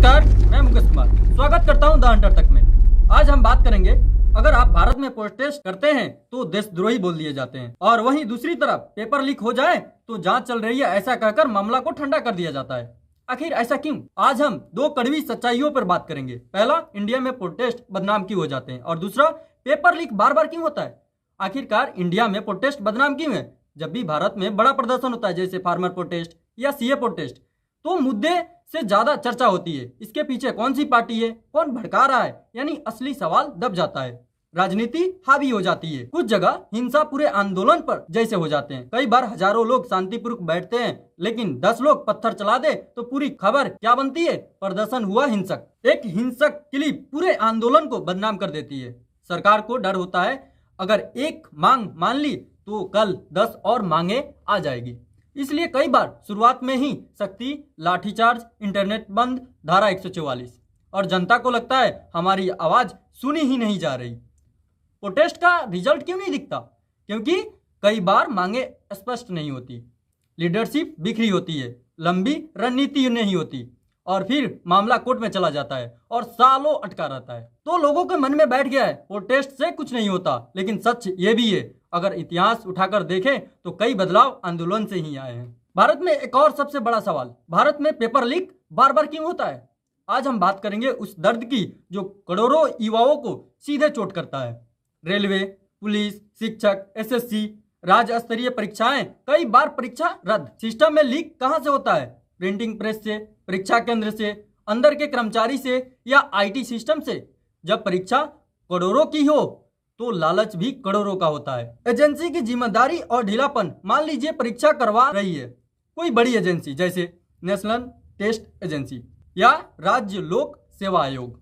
नमस्कार, मैं मुकेश कुमार स्वागत करता हूं द हंटर तक में। आज हम बात करेंगे, अगर आप भारत में प्रोटेस्ट करते हैं तो देशद्रोही बोल दिए जाते हैं, और वहीं दूसरी तरफ पेपर लीक हो जाए तो जांच चल रही है ऐसा कहकर मामला को ठंडा कर दिया जाता है। आखिर ऐसा क्यों? आज हम दो कड़वी सच्चाइयों पर बात करेंगे। पहला, इंडिया में प्रोटेस्ट बदनाम क्यों हो जाते हैं, और दूसरा, पेपर लीक बार बार क्यों होता है। आखिरकार इंडिया में प्रोटेस्ट बदनाम क्यों है? जब भी भारत में बड़ा प्रदर्शन होता है, जैसे फार्मर प्रोटेस्ट या सीए प्रोटेस्ट, तो मुद्दे से ज्यादा चर्चा होती है। इसके पीछे कौन सी पार्टी है, कौन भड़का रहा है, यानी असली सवाल दब जाता है। राजनीति हावी हो जाती है। कुछ जगह हिंसा पूरे आंदोलन पर जैसे हो जाते हैं। कई बार हजारों लोग शांतिपूर्वक बैठते हैं, लेकिन 10 लोग पत्थर चला दे तो पूरी खबर क्या बनती है? प्रदर्शन हुआ हिंसक। एक हिंसक क्लिप पूरे आंदोलन को बदनाम कर देती है। सरकार को डर होता है, अगर एक मांग मान ली तो कल 10 और मांगे आ जाएगी। इसलिए कई बार शुरुआत में ही सख्ती, लाठीचार्ज, इंटरनेट बंद, धारा 144, और जनता को लगता है हमारी आवाज सुनी ही नहीं जा रही। प्रोटेस्ट का रिजल्ट क्यों नहीं दिखता? क्योंकि कई बार मांगे स्पष्ट नहीं होती, लीडरशिप बिखरी होती है, लंबी रणनीति नहीं होती, और फिर मामला कोर्ट में चला जाता है और सालों अटका रहता है। तो लोगों के मन में बैठ गया है प्रोटेस्ट से कुछ नहीं होता। लेकिन सच ये भी है, अगर इतिहास उठाकर देखें तो कई बदलाव आंदोलन से ही आए हैं। भारत में एक और सबसे बड़ा सवाल, भारत में पेपर लीक बार बार क्यों होता है? आज हम बात करेंगे उस दर्द की जो करोड़ों युवाओं को सीधे चोट करता है। रेलवे, पुलिस, शिक्षक, एसएससी, राज्य स्तरीय परीक्षाएं, कई बार परीक्षा रद्द। सिस्टम में लीक कहां से होता है? प्रिंटिंग प्रेस से, परीक्षा केंद्र से, अंदर के कर्मचारी से, या आईटी सिस्टम से। जब परीक्षा करोड़ों की हो तो लालच भी करोड़ों का होता है। एजेंसी की जिम्मेदारी और ढीलापन। मान लीजिए परीक्षा करवा रही है कोई बड़ी एजेंसी, जैसे नेशनल टेस्ट एजेंसी या राज्य लोक सेवा आयोग।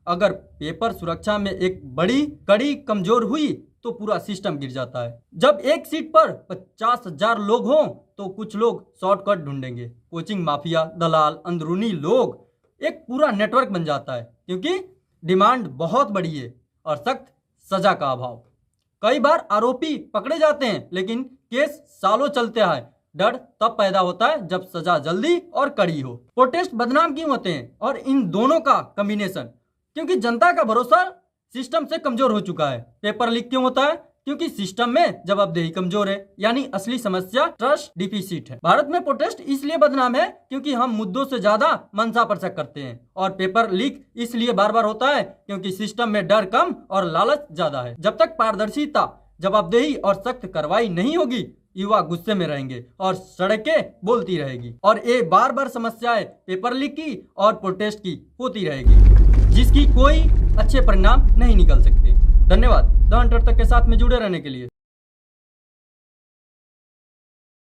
अगर पेपर सुरक्षा में एक बड़ी कड़ी कमजोर हुई तो पूरा सिस्टम गिर जाता है। जब एक सीट पर 50,000 लोग हों तो कुछ लोग शॉर्टकट ढूंढेंगे। कोचिंग माफिया, दलाल, अंदरूनी लोग, एक पूरा नेटवर्क बन जाता है, क्योंकि डिमांड बहुत बड़ी है और सख्त सजा का अभाव। कई बार आरोपी पकड़े जाते हैं, लेकिन केस सालों चलते हैं। डर तब पैदा होता है जब सजा जल्दी और कड़ी हो। प्रोटेस्ट बदनाम क्यों होते हैं? और इन दोनों का कॉम्बिनेशन, क्योंकि जनता का भरोसा सिस्टम से कमजोर हो चुका है। पेपर लीक क्यों होता है? क्योंकि सिस्टम में जवाबदेही कमजोर है, यानी असली समस्या ट्रस्ट डिफिसिट है। भारत में प्रोटेस्ट इसलिए बदनाम है क्योंकि हम मुद्दों से ज्यादा मंशा पर शक करते हैं, और पेपर लीक इसलिए बार बार होता है क्योंकि सिस्टम में डर कम और लालच ज्यादा है। जब तक पारदर्शिता, जवाबदेही और सख्त कार्रवाई नहीं होगी, युवा गुस्से में रहेंगे और सड़कें बोलती रहेगी, और ये बार बार समस्याएं पेपर लीक की और प्रोटेस्ट की होती रहेगी, जिसकी कोई अच्छे परिणाम नहीं निकल सकते। धन्यवाद द हंटर तक के साथ में जुड़े रहने के लिए।